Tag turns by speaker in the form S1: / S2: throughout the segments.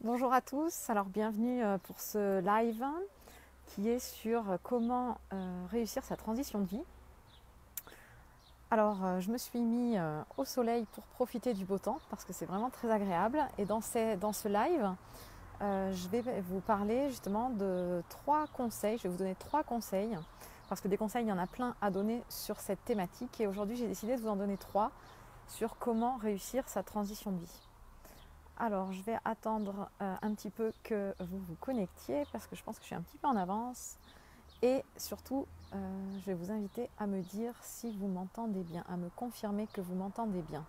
S1: Bonjour à tous, alors bienvenue pour ce live qui est sur comment réussir sa transition de vie. Alors je me suis mis au soleil pour profiter du beau temps parce que c'est vraiment très agréable et dans ce live je vais vous parler justement de 3 conseils, je vais vous donner 3 conseils parce que des conseils il y en a plein à donner sur cette thématique et aujourd'hui j'ai décidé de vous en donner 3 sur comment réussir sa transition de vie. Alors, je vais attendre un petit peu que vous vous connectiez parce que je pense que je suis un petit peu en avance. Et surtout, je vais vous inviter à me dire si vous m'entendez bien, à me confirmer que vous m'entendez bien.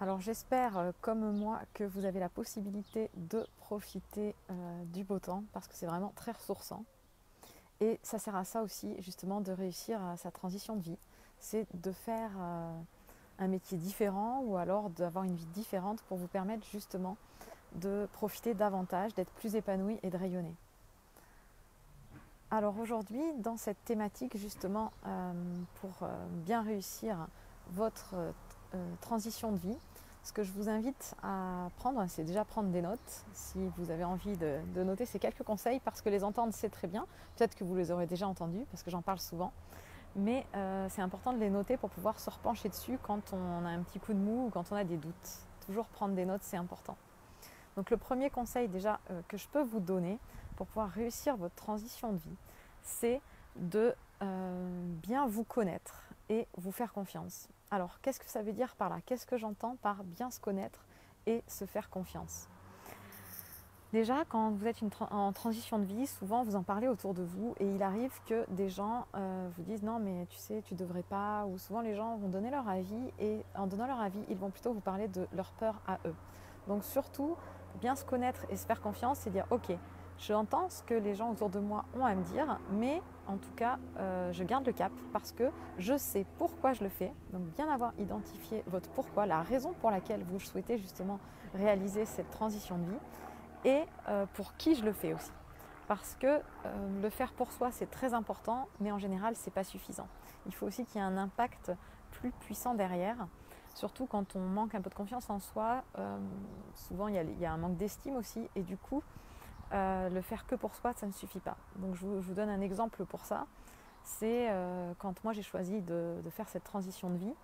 S1: Alors, j'espère, comme moi, que vous avez la possibilité de profiter du beau temps parce que c'est vraiment très ressourçant. Et ça sert à ça aussi, justement, de réussir à sa transition de vie. C'est de faire un métier différent ou alors d'avoir une vie différente pour vous permettre justement de profiter davantage, d'être plus épanoui et de rayonner. Alors aujourd'hui, dans cette thématique justement, pour bien réussir votre transition de vie, ce que je vous invite à prendre, c'est déjà prendre des notes. Si vous avez envie de noter ces quelques conseils, parce que les entendre c'est très bien, peut-être que vous les aurez déjà entendus, parce que j'en parle souvent, mais c'est important de les noter pour pouvoir se repencher dessus quand on a un petit coup de mou ou quand on a des doutes. Toujours prendre des notes, c'est important. Donc le premier conseil déjà que je peux vous donner pour pouvoir réussir votre transition de vie, c'est de bien vous connaître et vous faire confiance. Alors qu'est-ce que ça veut dire par là? Qu'est-ce que j'entends par bien se connaître et se faire confiance? Déjà, quand vous êtes en transition de vie, souvent vous en parlez autour de vous et il arrive que des gens vous disent non mais tu sais tu devrais pas, ou souvent les gens vont donner leur avis et en donnant leur avis ils vont plutôt vous parler de leur peur à eux. Donc surtout bien se connaître et se faire confiance, c'est dire ok, j'entends ce que les gens autour de moi ont à me dire, mais en tout cas je garde le cap parce que je sais pourquoi je le fais. Donc bien avoir identifié votre pourquoi, la raison pour laquelle vous souhaitez justement réaliser cette transition de vie et pour qui je le fais aussi. Parce que le faire pour soi, c'est très important, mais en général, ce n'est pas suffisant. Il faut aussi qu'il y ait un impact plus puissant derrière, surtout quand on manque un peu de confiance en soi. Souvent, il y a un manque d'estime aussi, et du coup, le faire que pour soi, ça ne suffit pas. Donc, je vous donne un exemple pour ça. C'est quand moi, j'ai choisi de faire cette transition de vie.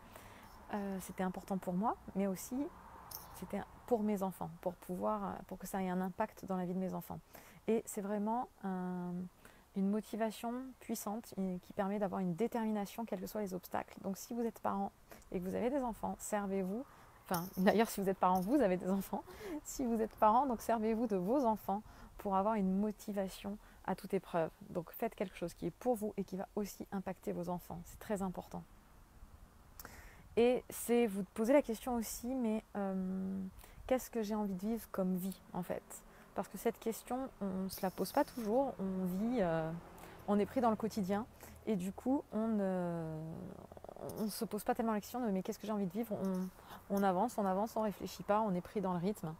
S1: C'était important pour moi, mais aussi c'était pour mes enfants, pour que ça ait un impact dans la vie de mes enfants. Et c'est vraiment une motivation puissante qui permet d'avoir une détermination quels que soient les obstacles. Donc si vous êtes parent et que vous avez des enfants, servez-vous. Enfin, d'ailleurs, si vous êtes parent, vous avez des enfants. Si vous êtes parent, donc servez-vous de vos enfants pour avoir une motivation à toute épreuve. Donc faites quelque chose qui est pour vous et qui va aussi impacter vos enfants. C'est très important. Et c'est vous poser la question aussi, mais qu'est-ce que j'ai envie de vivre comme vie en fait? Parce que cette question, on ne se la pose pas toujours, on vit, on est pris dans le quotidien et du coup, on ne se pose pas tellement la question de mais qu'est-ce que j'ai envie de vivre? On avance, on réfléchit pas, on est pris dans le rythme.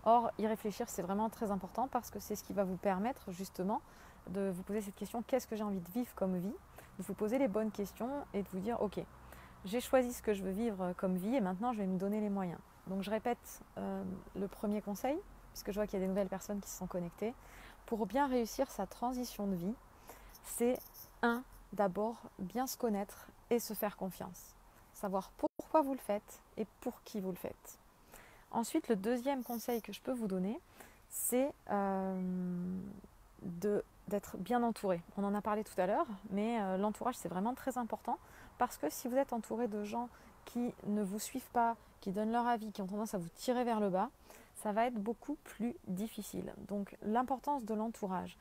S1: Or, y réfléchir, c'est vraiment très important parce que c'est ce qui va vous permettre justement de vous poser cette question, qu'est-ce que j'ai envie de vivre comme vie? De vous poser les bonnes questions et de vous dire, ok, j'ai choisi ce que je veux vivre comme vie et maintenant je vais me donner les moyens. Donc je répète le premier conseil, puisque je vois qu'il y a des nouvelles personnes qui se sont connectées. Pour bien réussir sa transition de vie, c'est d'abord bien se connaître et se faire confiance. Savoir pourquoi vous le faites et pour qui vous le faites. Ensuite, le deuxième conseil que je peux vous donner, c'est d'être bien entouré. On en a parlé tout à l'heure, mais l'entourage c'est vraiment très important parce que si vous êtes entouré de gens qui ne vous suivent pas, qui donnent leur avis, qui ont tendance à vous tirer vers le bas, ça va être beaucoup plus difficile. Donc l'importance de l'entourage.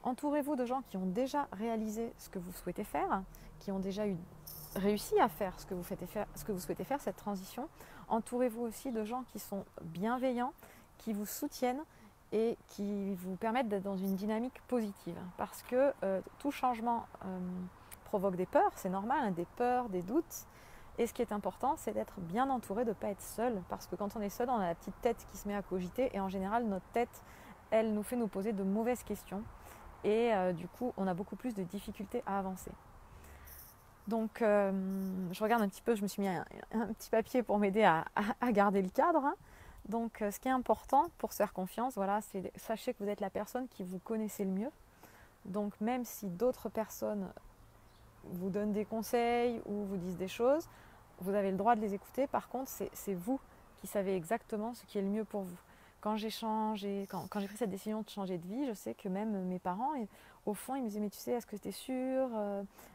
S1: Entourez-vous de gens qui ont déjà réalisé ce que vous souhaitez faire, qui ont déjà réussi à faire ce que vous souhaitez faire, cette transition. Entourez-vous aussi de gens qui sont bienveillants, qui vous soutiennent et qui vous permettent d'être dans une dynamique positive. Parce que tout changement provoque des peurs, c'est normal, hein, des peurs, des doutes. Et ce qui est important, c'est d'être bien entouré, de ne pas être seul. Parce que quand on est seul, on a la petite tête qui se met à cogiter. Et en général, notre tête, elle nous fait nous poser de mauvaises questions. Et du coup, on a beaucoup plus de difficultés à avancer. Donc je regarde un petit peu, je me suis mis un petit papier pour m'aider à garder le cadre. Hein. Donc ce qui est important pour se faire confiance, voilà, c'est sachez que vous êtes la personne qui vous connaissez le mieux. Donc même si d'autres personnes vous donnent des conseils ou vous disent des choses, vous avez le droit de les écouter. Par contre, c'est vous qui savez exactement ce qui est le mieux pour vous. Quand j'ai pris cette décision de changer de vie, je sais que même mes parents, au fond, ils me disaient, mais tu sais, est-ce que tu es sûr?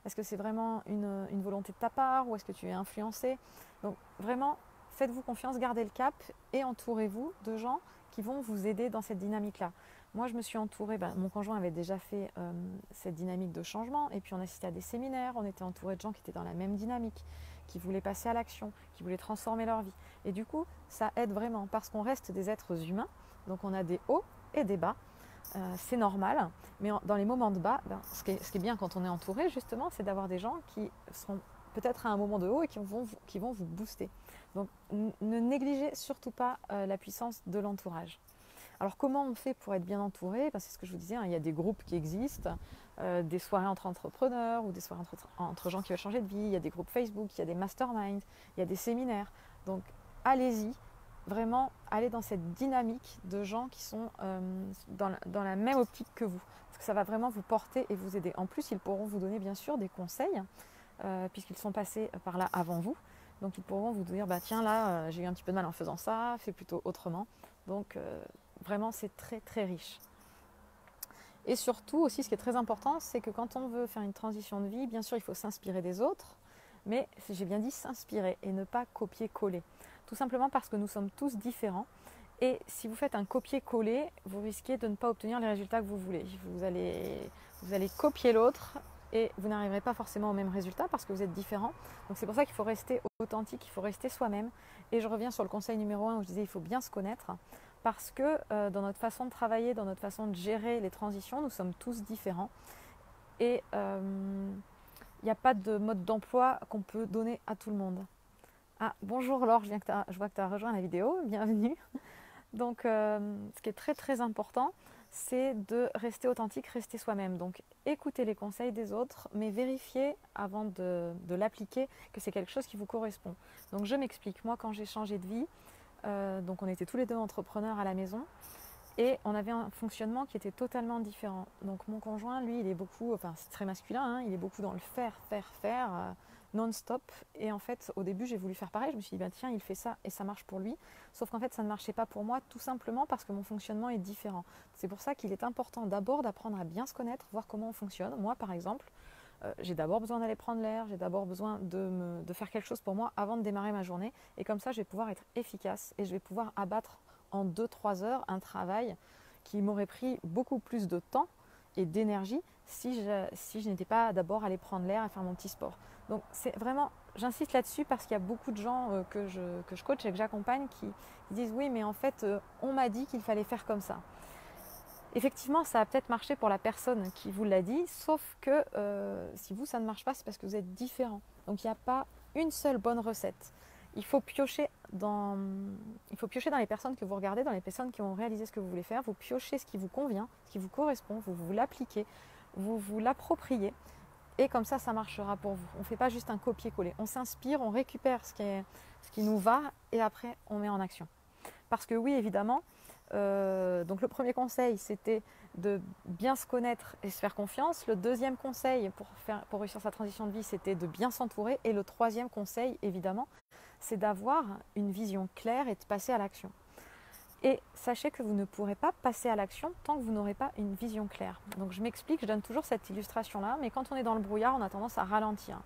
S1: Est-ce que c'est vraiment une volonté de ta part ou est-ce que tu es influencé? Donc vraiment, faites-vous confiance, gardez le cap et entourez-vous de gens qui vont vous aider dans cette dynamique-là. Moi, je me suis entourée, mon conjoint avait déjà fait cette dynamique de changement et puis on assistait à des séminaires, on était entouré de gens qui étaient dans la même dynamique, qui voulaient passer à l'action, qui voulaient transformer leur vie. Et du coup, ça aide vraiment parce qu'on reste des êtres humains, donc on a des hauts et des bas, c'est normal, mais dans les moments de bas, ce qui est bien quand on est entouré justement, c'est d'avoir des gens qui seront peut-être à un moment de haut et qui vont vous booster. Donc ne négligez surtout pas la puissance de l'entourage. Alors comment on fait pour être bien entouré? C'est ce que je vous disais, hein, il y a des groupes qui existent, des soirées entre entrepreneurs ou des soirées entre gens qui veulent changer de vie, il y a des groupes Facebook, il y a des masterminds, il y a des séminaires. Donc allez-y, vraiment allez dans cette dynamique de gens qui sont dans la même optique que vous. Parce que ça va vraiment vous porter et vous aider. En plus, ils pourront vous donner bien sûr des conseils, puisqu'ils sont passés par là avant vous. Donc ils pourront vous dire, tiens là, j'ai eu un petit peu de mal en faisant ça, fais plutôt autrement. Donc vraiment, c'est très très riche. Et surtout aussi, ce qui est très important, c'est que quand on veut faire une transition de vie, bien sûr, il faut s'inspirer des autres, mais j'ai bien dit s'inspirer et ne pas copier-coller. Tout simplement parce que nous sommes tous différents. Et si vous faites un copier-coller, vous risquez de ne pas obtenir les résultats que vous voulez. Vous allez copier l'autre et vous n'arriverez pas forcément au même résultat parce que vous êtes différents. Donc c'est pour ça qu'il faut rester authentique, il faut rester soi-même. Et je reviens sur le conseil numéro 1 où je disais il faut bien se connaître. Parce que dans notre façon de travailler, dans notre façon de gérer les transitions, nous sommes tous différents. Et il n'y a pas de mode d'emploi qu'on peut donner à tout le monde. Ah, bonjour Laure, je vois que tu as rejoint la vidéo, bienvenue. Donc ce qui est très très important, c'est de rester authentique, rester soi-même. Donc écoutez les conseils des autres, mais vérifiez avant de l'appliquer que c'est quelque chose qui vous correspond. Donc je m'explique, moi quand j'ai changé de vie, donc on était tous les deux entrepreneurs à la maison et on avait un fonctionnement qui était totalement différent. Donc mon conjoint, lui, il est beaucoup, c'est très masculin, hein, il est beaucoup dans le faire, non-stop. Et en fait, au début, j'ai voulu faire pareil. Je me suis dit, tiens, il fait ça et ça marche pour lui. Sauf qu'en fait, ça ne marchait pas pour moi, tout simplement parce que mon fonctionnement est différent. C'est pour ça qu'il est important d'abord d'apprendre à bien se connaître, voir comment on fonctionne. Moi, par exemple, j'ai d'abord besoin d'aller prendre l'air, j'ai d'abord besoin de faire quelque chose pour moi avant de démarrer ma journée. Et comme ça, je vais pouvoir être efficace et je vais pouvoir abattre en 2-3 heures un travail qui m'aurait pris beaucoup plus de temps et d'énergie si je n'étais pas d'abord allé prendre l'air et faire mon petit sport. Donc c'est vraiment, j'insiste là-dessus parce qu'il y a beaucoup de gens que je coach et que j'accompagne qui disent oui mais en fait on m'a dit qu'il fallait faire comme ça. Effectivement, ça a peut-être marché pour la personne qui vous l'a dit, sauf que si vous, ça ne marche pas, c'est parce que vous êtes différent. Donc, il n'y a pas une seule bonne recette. Il faut piocher dans les personnes que vous regardez, dans les personnes qui ont réalisé ce que vous voulez faire. Vous piochez ce qui vous convient, ce qui vous correspond, vous l'appliquez, vous l'appropriez. Et comme ça marchera pour vous. On ne fait pas juste un copier-coller. On s'inspire, on récupère ce qui nous va et après, on met en action. Parce que oui, évidemment, donc le premier conseil, c'était de bien se connaître et se faire confiance. Le deuxième conseil pour réussir sa transition de vie, c'était de bien s'entourer. Et le troisième conseil, évidemment, c'est d'avoir une vision claire et de passer à l'action. Et sachez que vous ne pourrez pas passer à l'action tant que vous n'aurez pas une vision claire. Donc je m'explique, je donne toujours cette illustration-là, mais quand on est dans le brouillard, on a tendance à ralentir.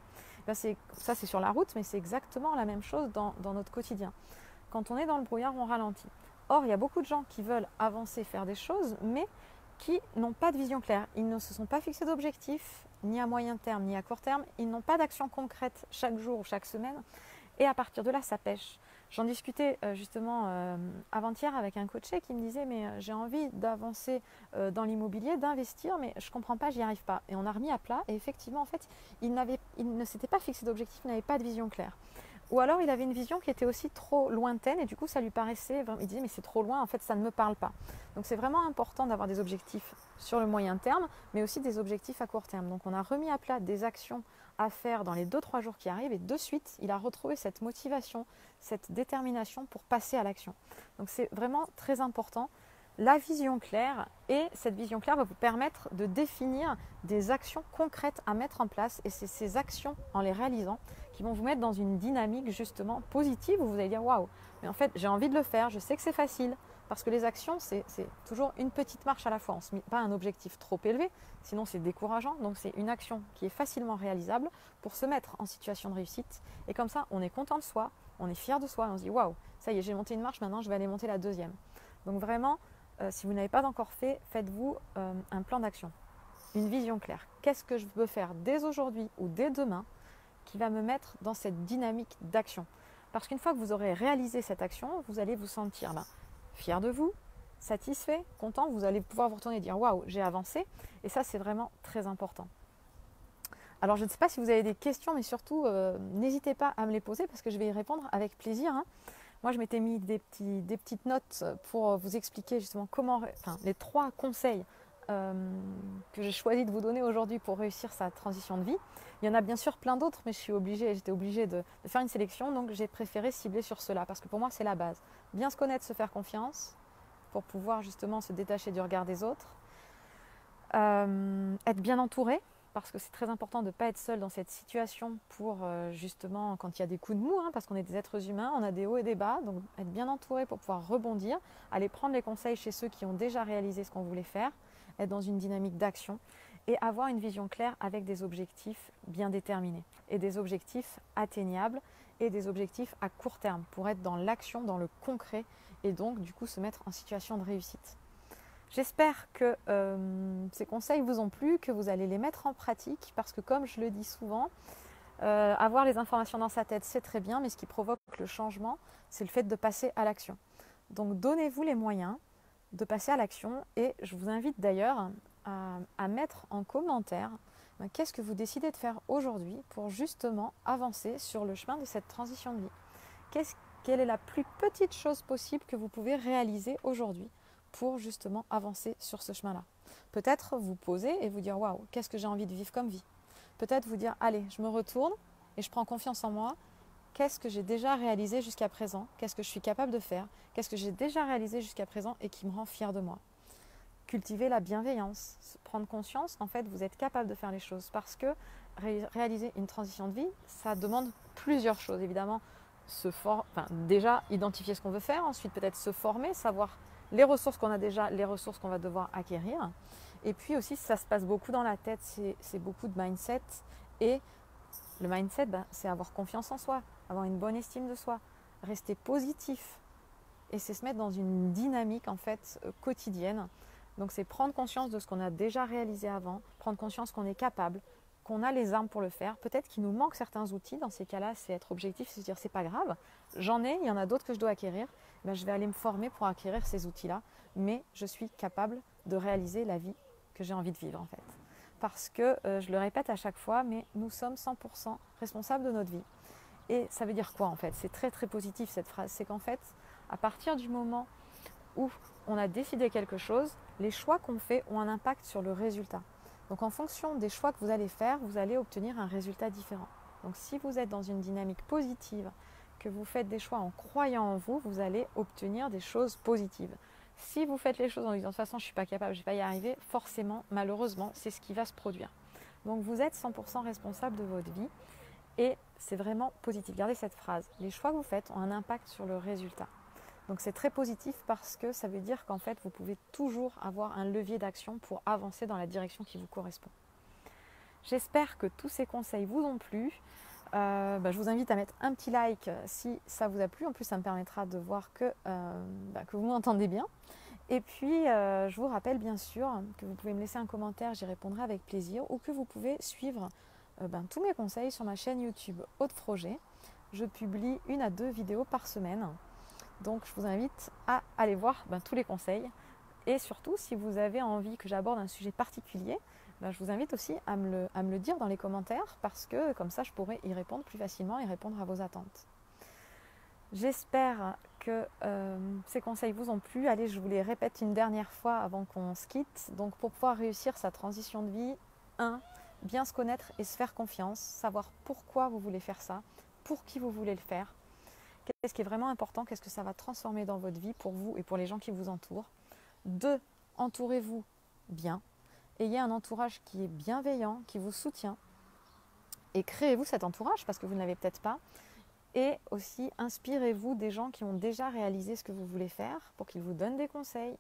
S1: Ça, c'est sur la route, mais c'est exactement la même chose dans notre quotidien. Quand on est dans le brouillard, on ralentit. Or, il y a beaucoup de gens qui veulent avancer, faire des choses, mais qui n'ont pas de vision claire. Ils ne se sont pas fixés d'objectifs, ni à moyen terme, ni à court terme. Ils n'ont pas d'action concrète chaque jour ou chaque semaine. Et à partir de là, ça pêche. J'en discutais justement avant-hier avec un coaché qui me disait « mais j'ai envie d'avancer dans l'immobilier, d'investir, mais je ne comprends pas, j'y arrive pas. » Et on a remis à plat. Et effectivement, en fait, il ne s'était pas fixé d'objectif, il n'avait pas de vision claire. Ou alors il avait une vision qui était aussi trop lointaine et du coup ça lui paraissait, il disait mais c'est trop loin, en fait ça ne me parle pas. Donc c'est vraiment important d'avoir des objectifs sur le moyen terme, mais aussi des objectifs à court terme. Donc on a remis à plat des actions à faire dans les 2-3 jours qui arrivent et de suite, il a retrouvé cette motivation, cette détermination pour passer à l'action. Donc c'est vraiment très important. La vision claire, et cette vision claire va vous permettre de définir des actions concrètes à mettre en place, et c'est ces actions en les réalisant qui vont vous mettre dans une dynamique justement positive où vous allez dire waouh, mais en fait j'ai envie de le faire, je sais que c'est facile, parce que les actions c'est toujours une petite marche à la fois, on ne se met pas un objectif trop élevé, sinon c'est décourageant, donc c'est une action qui est facilement réalisable pour se mettre en situation de réussite, et comme ça on est content de soi, on est fier de soi, on se dit waouh, ça y est j'ai monté une marche, maintenant je vais aller monter la deuxième. Donc vraiment, si vous n'avez pas encore fait, faites-vous un plan d'action, une vision claire. Qu'est-ce que je veux faire dès aujourd'hui ou dès demain qui va me mettre dans cette dynamique d'action? Parce qu'une fois que vous aurez réalisé cette action, vous allez vous sentir fier de vous, satisfait, content. Vous allez pouvoir vous retourner et dire waouh, j'ai avancé. Et ça, c'est vraiment très important. Alors, je ne sais pas si vous avez des questions, mais surtout, n'hésitez pas à me les poser parce que je vais y répondre avec plaisir. Moi, je m'étais mis des petites notes pour vous expliquer justement les 3 conseils que j'ai choisi de vous donner aujourd'hui pour réussir sa transition de vie. Il y en a bien sûr plein d'autres, mais j'étais obligée de faire une sélection, donc j'ai préféré cibler sur cela parce que pour moi, c'est la base. Bien se connaître, se faire confiance pour pouvoir justement se détacher du regard des autres. Être bien entouré, parce que c'est très important de ne pas être seul dans cette situation pour justement quand il y a des coups de mou, parce qu'on est des êtres humains, on a des hauts et des bas, donc être bien entouré pour pouvoir rebondir, aller prendre les conseils chez ceux qui ont déjà réalisé ce qu'on voulait faire, être dans une dynamique d'action et avoir une vision claire avec des objectifs bien déterminés et des objectifs atteignables et des objectifs à court terme pour être dans l'action, dans le concret et donc du coup se mettre en situation de réussite. J'espère que ces conseils vous ont plu, que vous allez les mettre en pratique parce que comme je le dis souvent, avoir les informations dans sa tête c'est très bien, mais ce qui provoque le changement c'est le fait de passer à l'action. Donc donnez-vous les moyens de passer à l'action et je vous invite d'ailleurs à mettre en commentaire qu'est-ce que vous décidez de faire aujourd'hui pour justement avancer sur le chemin de cette transition de vie. Quelle est la plus petite chose possible que vous pouvez réaliser aujourd'hui pour justement avancer sur ce chemin-là? Peut-être vous poser et vous dire waouh, qu'est-ce que j'ai envie de vivre comme vie? Peut-être vous dire allez, je me retourne et je prends confiance en moi. Qu'est-ce que j'ai déjà réalisé jusqu'à présent? Qu'est-ce que je suis capable de faire? Qu'est-ce que j'ai déjà réalisé jusqu'à présent et qui me rend fière de moi? Cultiver la bienveillance, prendre conscience qu'en fait vous êtes capable de faire les choses parce que réaliser une transition de vie, ça demande plusieurs choses. Évidemment, déjà identifier ce qu'on veut faire, ensuite peut-être se former, savoir les ressources qu'on a déjà, les ressources qu'on va devoir acquérir. Et puis aussi, ça se passe beaucoup dans la tête, c'est beaucoup de mindset. Et le mindset, c'est avoir confiance en soi, avoir une bonne estime de soi, rester positif. Et c'est se mettre dans une dynamique en fait quotidienne. Donc c'est prendre conscience de ce qu'on a déjà réalisé avant, prendre conscience qu'on est capable, qu'on a les armes pour le faire. Peut-être qu'il nous manque certains outils. Dans ces cas-là, c'est être objectif, c'est se dire c'est pas grave, j'en ai, il y en a d'autres que je dois acquérir. Je vais aller me former pour acquérir ces outils-là, mais je suis capable de réaliser la vie que j'ai envie de vivre en fait. Parce que, je le répète à chaque fois, mais nous sommes 100% responsables de notre vie. Et ça veut dire quoi en fait? C'est très très positif cette phrase, c'est qu'en fait, à partir du moment où on a décidé quelque chose, les choix qu'on fait ont un impact sur le résultat. Donc en fonction des choix que vous allez faire, vous allez obtenir un résultat différent. Donc si vous êtes dans une dynamique positive, que vous faites des choix en croyant en vous, vous allez obtenir des choses positives. Si vous faites les choses en disant de toute façon je ne suis pas capable, je ne vais pas y arriver, forcément, malheureusement, c'est ce qui va se produire. Donc vous êtes 100% responsable de votre vie et c'est vraiment positif. Gardez cette phrase, les choix que vous faites ont un impact sur le résultat. Donc c'est très positif parce que ça veut dire qu'en fait vous pouvez toujours avoir un levier d'action pour avancer dans la direction qui vous correspond. J'espère que tous ces conseils vous ont plu. Je vous invite à mettre un petit like si ça vous a plu. En plus, ça me permettra de voir que vous m'entendez bien. Et puis, je vous rappelle bien sûr que vous pouvez me laisser un commentaire, j'y répondrai avec plaisir. Ou que vous pouvez suivre tous mes conseils sur ma chaîne YouTube Aude Froger. Je publie 1 à 2 vidéos par semaine. Donc, je vous invite à aller voir tous les conseils. Et surtout, si vous avez envie que j'aborde un sujet particulier, je vous invite aussi à me le dire dans les commentaires parce que comme ça, je pourrai y répondre plus facilement et répondre à vos attentes. J'espère que ces conseils vous ont plu. Allez, je vous les répète une dernière fois avant qu'on se quitte. Donc, pour pouvoir réussir sa transition de vie, 1. bien se connaître et se faire confiance, savoir pourquoi vous voulez faire ça, pour qui vous voulez le faire, qu'est-ce qui est vraiment important, qu'est-ce que ça va transformer dans votre vie pour vous et pour les gens qui vous entourent. 2, entourez-vous bien, ayez un entourage qui est bienveillant, qui vous soutient, et créez-vous cet entourage parce que vous ne l'avez peut-être pas. Et aussi, inspirez-vous des gens qui ont déjà réalisé ce que vous voulez faire pour qu'ils vous donnent des conseils,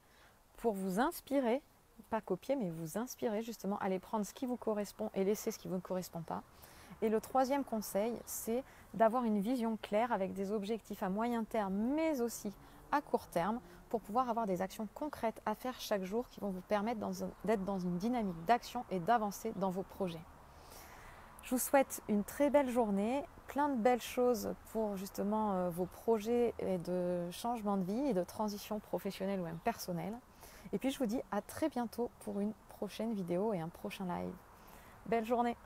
S1: pour vous inspirer, pas copier, mais vous inspirer justement, aller prendre ce qui vous correspond et laisser ce qui ne vous correspond pas. Et le 3e conseil, c'est d'avoir une vision claire avec des objectifs à moyen terme, mais aussi à court terme, pour pouvoir avoir des actions concrètes à faire chaque jour qui vont vous permettre d'être dans une dynamique d'action et d'avancer dans vos projets. Je vous souhaite une très belle journée, plein de belles choses pour justement vos projets et de changement de vie et de transition professionnelle ou même personnelle. Et puis je vous dis à très bientôt pour une prochaine vidéo et un prochain live. Belle journée!